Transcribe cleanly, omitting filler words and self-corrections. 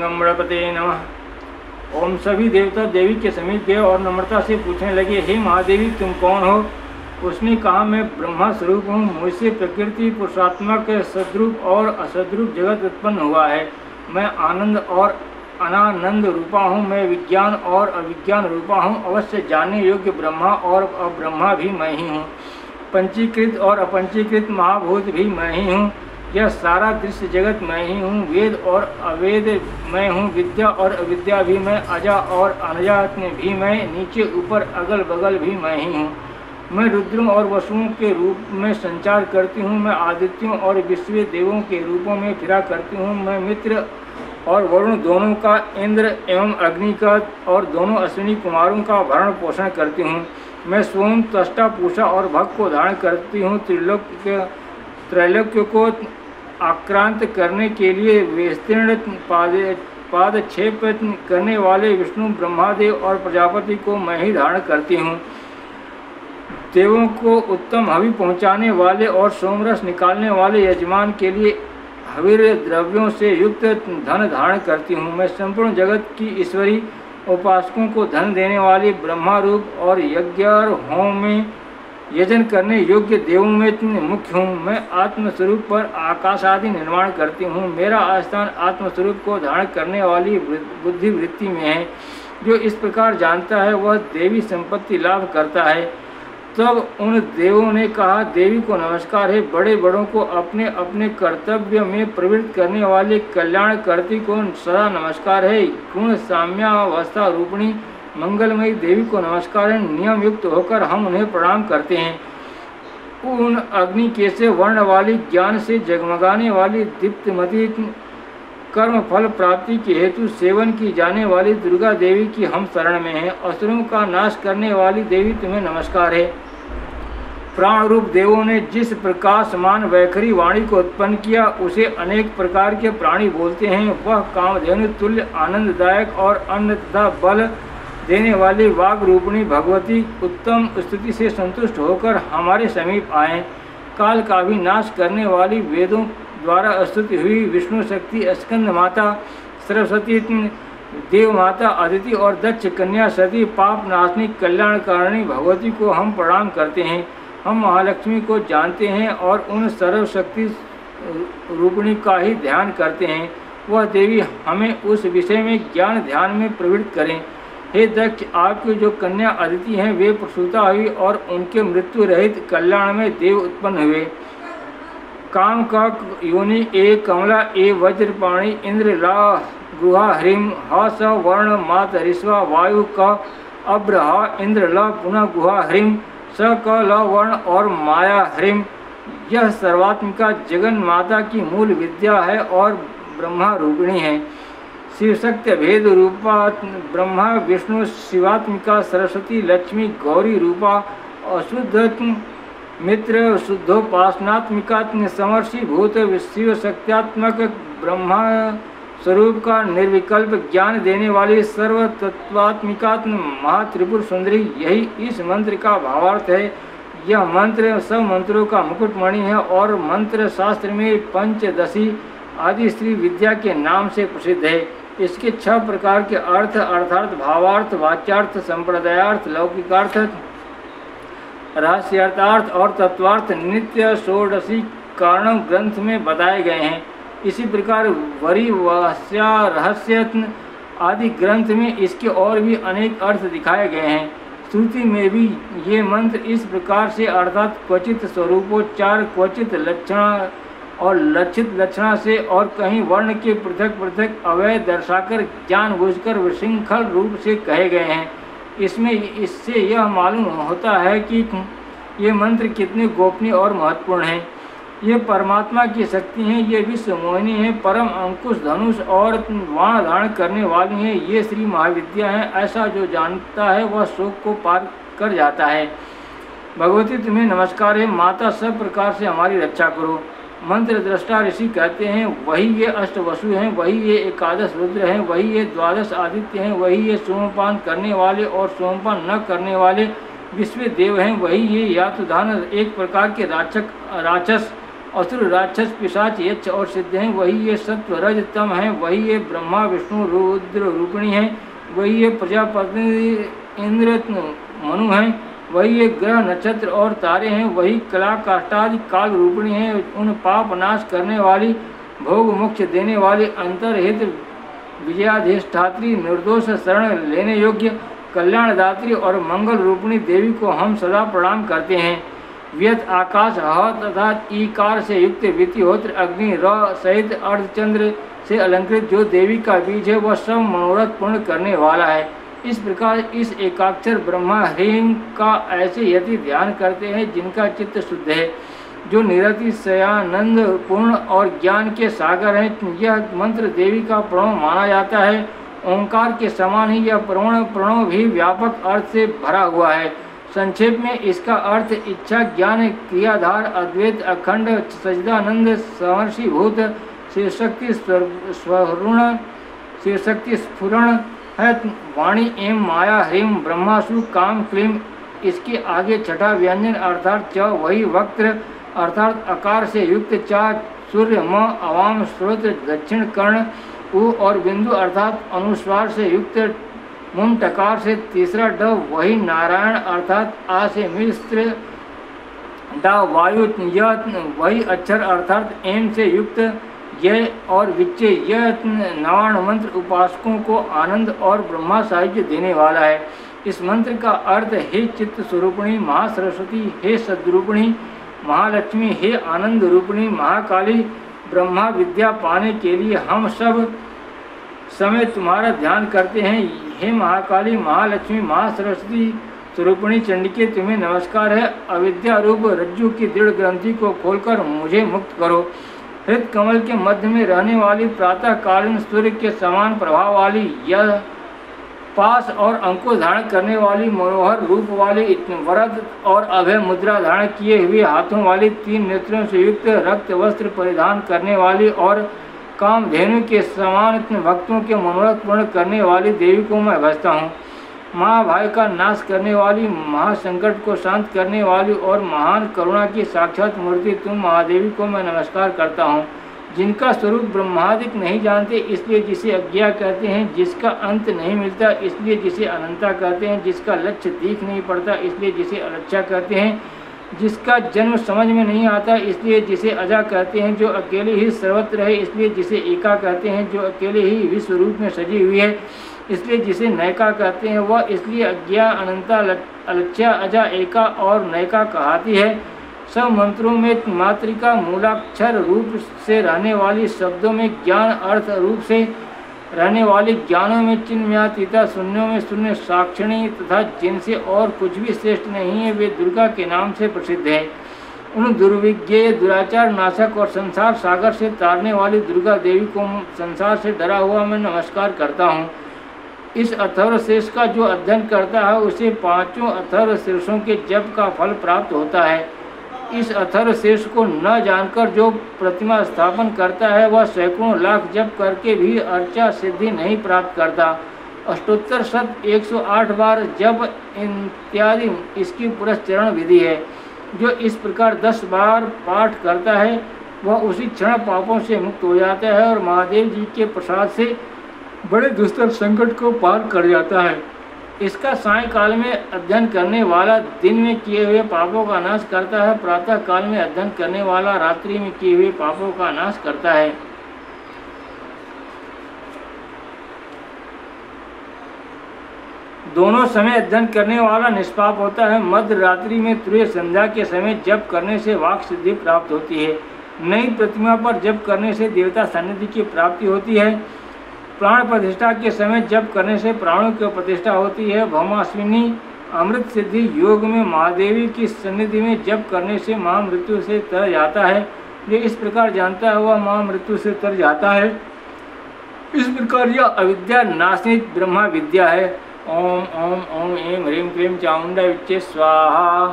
लिंगम गणपते नमः। ओम। सभी देवता देवी के समीप गए और नम्रता से पूछने लगे, हे महादेवी तुम कौन हो? उसने कहा, मैं ब्रह्मा स्वरूप हूँ। मुझसे प्रकृति पुरुषात्मक सद्रूप और असद्रूप जगत उत्पन्न हुआ है। मैं आनंद और अनानंद रूपा हूँ। मैं विज्ञान और अविज्ञान रूपा हूँ। अवश्य जानने योग्य ब्रह्मा और अब्रह्मा भी मैं ही हूँ। पंचीकृत और अपंचीकृत महाभूत भी मैं ही हूँ। यह सारा दृश्य जगत मैं ही हूँ। वेद और अवेद मैं हूँ। विद्या और अविद्या भी मैं, अजा और अनजा भी मैं, नीचे ऊपर अगल बगल भी मैं ही हूँ। मैं रुद्रों और वसुओं के रूप में संचार करती हूँ। मैं आदित्यों और विश्व देवों के रूपों में फिरा करती हूँ। मैं मित्र और वरुण दोनों का, इंद्र एवं अग्नि का और दोनों अश्विनी कुमारों का भरण पोषण करती हूँ। मैं स्वयं त्वष्टा, पूषा और भक्त को धारण करती हूँ। त्रैलोक्य को आक्रांत करने के लिए विस्तीर्ण पादक्षेप करने वाले विष्णु, ब्रह्मादेव और प्रजापति को मैं ही धारण करती हूँ। देवों को उत्तम हवि पहुँचाने वाले और सोमरस निकालने वाले यजमान के लिए हवीर द्रव्यों से युक्त धन धारण करती हूँ। मैं संपूर्ण जगत की ईश्वरी उपासकों को धन देने वाली ब्रह्मा रूप और यज्ञ और होम में यजन करने योग्य देवों में मुख्य हूँ। मैं आत्मस्वरूप पर आकाश आदि निर्माण करती हूँ। मेरा स्थान आत्मस्वरूप को धारण करने वाली बुद्धि वृत्ति में है। जो इस प्रकार जानता है वह देवी संपत्ति लाभ करता है। तब उन देवों ने कहा, देवी को नमस्कार है। बड़े बड़ों को अपने अपने कर्तव्य में प्रवृत्त करने वाले कल्याणकर्त्री को सदा नमस्कार है। गुण साम्यावस्था रूपिणी मंगलमयी देवी को नमस्कार है। नियम युक्त होकर हम उन्हें प्रणाम करते हैं। उन अग्नि कैसे वर्ण वाली, ज्ञान से जगमगाने वाली, दीप्तमती, कर्म फल प्राप्ति के हेतु सेवन की जाने वाली दुर्गा देवी की हम शरण में हैं। असुरों का नाश करने वाली देवी तुम्हें नमस्कार है। प्राण रूप देवों ने जिस प्रकाशमान वैखरी वाणी को उत्पन्न किया उसे अनेक प्रकार के प्राणी बोलते हैं। वह कामधेनु तुल्य आनंददायक और अन्न तथा बल देने वाली वाग रूपिणी भगवती उत्तम स्तुति से संतुष्ट होकर हमारे समीप आए। काल का भी नाश करने वाली वेदों द्वारा स्तुति हुई विष्णु शक्ति, स्कंद माता, सरस्वती, देव माता, अदिति और दक्ष कन्या सती, पाप नाशनी कल्याणकारिणी भगवती को हम प्रणाम करते हैं। हम महालक्ष्मी को जानते हैं और उन सर्वशक्ति रूपिणी का ही ध्यान करते हैं। वह देवी हमें उस विषय में ज्ञान ध्यान में प्रवृत्त करें। हे दक्ष, आपकी जो कन्या अदिति हैं वे प्रसूता हुई और उनके मृत्यु रहित कल्याण में देव उत्पन्न हुए। काम का योनि ए कमला ए वज्रपाणी इंद्र ला गुहा ह्रीम ह स वर्ण मात ऋष्वा वायु का अब्रहा इंद्र ला पुनः गुहा ह्रीम स क ल वर्ण और माया ह्रीम। यह सर्वात्मिका जगन माता की मूल विद्या है और ब्रह्मा रूपिणी है। शिवशक्ति भेद रूपा ब्रह्मा विष्णु, शिवात्मिका सरस्वती, लक्ष्मी, गौरी रूपा, अशुद्ध मित्र, शुद्धोपासनात्मिका, समर्षि भूत शिव शक्त्यात्मक ब्रह्मा स्वरूप का निर्विकल्प ज्ञान देने वाली सर्व तत्वात्मिका महात्रिपुर सुंदरी, यही इस मंत्र का भावार्थ है। यह मंत्र सब मंत्रों का मुकुटमणि है और मंत्र शास्त्र में पंचदशी आदि स्त्री विद्या के नाम से प्रसिद्ध है। इसके 6 प्रकार के अर्थ अर्थात भावार्थ, वाच्यार्थ, संप्रदायार्थ, लौकिकार्थ, रहस्यार्थार्थ और तत्वार्थ नित्य षोडशी कारणम ग्रंथ में बताए गए हैं। इसी प्रकार वरिवास्या रहस्य आदि ग्रंथ में इसके और भी अनेक अर्थ दिखाए गए हैं। श्रुति में भी ये मंत्र इस प्रकार से अर्थात क्वचित स्वरूपोच्चार, क्वचित लक्षण और लक्षित लक्षणा से और कहीं वर्ण के पृथक पृथक अवय दर्शाकर जानबूझकर विशृंखल रूप से कहे गए हैं। इससे यह मालूम होता है कि ये मंत्र कितने गोपनीय और महत्वपूर्ण हैं। ये परमात्मा की शक्ति हैं। ये विश्व मोहिनी हैं, परम अंकुश धनुष और वाण धारण करने वाली हैं। ये श्री महाविद्या हैं। ऐसा जो जानता है वह शोक को पार कर जाता है। भगवती तुम्हें नमस्कार है। माता सब प्रकार से हमारी रक्षा करो। मंत्र दृष्टा ऋषि कहते हैं वही ये अष्टवसु हैं, वही ये एकादश रुद्र हैं, वही ये द्वादश आदित्य हैं, वही ये सोमपान करने वाले और सोमपान न करने वाले विश्व देव हैं, वही ये यातुधान एक प्रकार के राक्षस असुर राक्षस पिशाच यक्ष और सिद्ध हैं, वही ये सत्व रज तम हैं, वही ये ब्रह्मा विष्णु रुद्र रूपिणी हैं, वही ये प्रजापति इंद्र मनु हैं, वही ये ग्रह नक्षत्र और तारे हैं, वही कला काष्ठादि काल रूपिणी हैं। उन पाप नाश करने वाली भोग मोक्ष देने वाली अंतरहित विजयाधिष्ठात्री निर्दोष शरण लेने योग्य कल्याणदात्री और मंगल रूपिणी देवी को हम सदा प्रणाम करते हैं। व्यत आकाश ह तथा ईकार से युक्त वितिहोत्र अग्नि र सहित अर्धचंद्र से अलंकृत जो देवी का बीज है वह सब मनोरथ पूर्ण करने वाला है। इस प्रकार इस एकाक्षर ब्रह्मा ह्रीं का ऐसे यदि ध्यान करते हैं जिनका चित्त शुद्ध है, जो निरतिशयानंद पूर्ण और ज्ञान के सागर हैं। यह मंत्र देवी का प्रणव माना जाता है। ओंकार के समान ही यह प्रणव भी व्यापक अर्थ से भरा हुआ है। संक्षेप में इसका अर्थ इच्छा ज्ञान क्रियाधार अद्वैत अखंड सच्चिदानंद समर्षीभूत शिवशक्ति स्फुरण है। वाणी एवं माया ह्रीं ब्रह्मासु काम क्लीम, इसके आगे छठा व्यंजन अर्थात च वही वक्त्र अर्थात आकार से युक्त चा सूर्य म अवाम स्रोत दक्षिण कर्ण उ और बिंदु अर्थात अनुस्वार से युक्त मुम टकार से तीसरा ड वही नारायण अर्थात आ से मिश्र ड वायु वही अक्षर अर्थात एम से युक्त यह और विच्चे यह नवाण मंत्र उपासकों को आनंद और ब्रह्मा साहित्य देने वाला है। इस मंत्र का अर्थ हे चित्त स्वरूपिणी महासरस्वती, हे सद्रूपिणी महालक्ष्मी, हे आनंद रूपिणी महाकाली, ब्रह्मा विद्या पाने के लिए हम सब समय तुम्हारा ध्यान करते हैं। हे महाकाली महालक्ष्मी महासरस्वती स्वरूपिणी चंडिके तुम्हें नमस्कार है। अविद्या रूप रज्जु की दृढ़ ग्रंथि को खोलकर मुझे मुक्त करो। हृदय कमल के मध्य में रहने वाली प्रातःकालीन सूर्य के समान प्रभाव वाली यह पास और अंकुश धारण करने वाली मनोहर रूप वाली वरद और अभय मुद्रा धारण किए हुए हाथों वाली 3 नेत्रों से युक्त रक्त वस्त्र परिधान करने वाली और कामधेनु के समान भक्तों के मनोरथ पूर्ण करने वाली देवी को मैं भजता हूँ। महाभय का नाश करने वाली, महासंकट को शांत करने वाली और महान करुणा की साक्षात मूर्ति तुम महादेवी को मैं नमस्कार करता हूँ, जिनका स्वरूप ब्रह्मादिक नहीं जानते इसलिए जिसे अज्ञा कहते हैं, जिसका अंत नहीं मिलता इसलिए जिसे अनंता कहते हैं, जिसका लक्ष्य दिख नहीं पड़ता इसलिए जिसे अलच्छा कहते हैं, जिसका जन्म समझ में नहीं आता इसलिए जिसे अजा कहते हैं, जो अकेले ही सर्वत्र है इसलिए जिसे एका कहते हैं, जो अकेले ही विश्व रूप में सजी हुई है इसलिए जिसे नैका कहते हैं, वह इसलिए अज्ञा अनंता अलच्छा अजा एका और नैका कहती है। सब मंत्रों में मातृका मूलाक्षर रूप से रहने वाली, शब्दों में ज्ञान अर्थ रूप से रहने वाली, ज्ञानों में चिन्मयातीता, शून्यों में शून्य साक्षिणी तथा जिनसे और कुछ भी श्रेष्ठ नहीं है वे दुर्गा के नाम से प्रसिद्ध है। उन दुर्विज्ञेय दुराचार नाशक और संसार सागर से तारने वाली दुर्गा देवी को संसार से डरा हुआ मैं नमस्कार करता हूँ। इस अथर्व शेष का जो अध्ययन करता है उसे 5 अथर्व शीर्षों के जप का फल प्राप्त होता है। इस अथर्व शेष को न जानकर जो प्रतिमा स्थापन करता है वह सैकड़ों लाख जप करके भी अर्चा सिद्धि नहीं प्राप्त करता। अष्टोत्तर शत 108 बार जप इत्यादि इसकी पुरस्चरण विधि है। जो इस प्रकार 10 बार पाठ करता है वह उसी क्षण पापों से मुक्त हो जाता है और महादेव जी के प्रसाद से बड़े दुस्तर संकट को पार कर जाता है। इसका सायंकाल में अध्ययन करने वाला दिन में किए हुए पापों का नाश करता है, प्रातः काल में अध्ययन करने वाला रात्रि में किए हुए पापों का नाश करता है। दोनों समय अध्ययन करने वाला निष्पाप होता है। मध्य रात्रि में तुरय संध्या के समय जप करने से वाक सिद्धि प्राप्त होती है। नई प्रतिमा पर जप करने से देवता सानिध्य की प्राप्ति होती है। प्राण प्रतिष्ठा के समय जप करने से प्राणों की प्रतिष्ठा होती है। भौमाश्विनी अमृत सिद्धि योग में महादेवी की सन्निधि में जप करने से महामृत्यु से तर जाता है। जो इस प्रकार जानता है वह महामृत्यु से तर जाता है। इस प्रकार यह अविद्या नाशिनी ब्रह्मा विद्या है। ओम ओम ओम ऐं ह्रीं क्लीं चामुंडा विच्चे स्वाहा।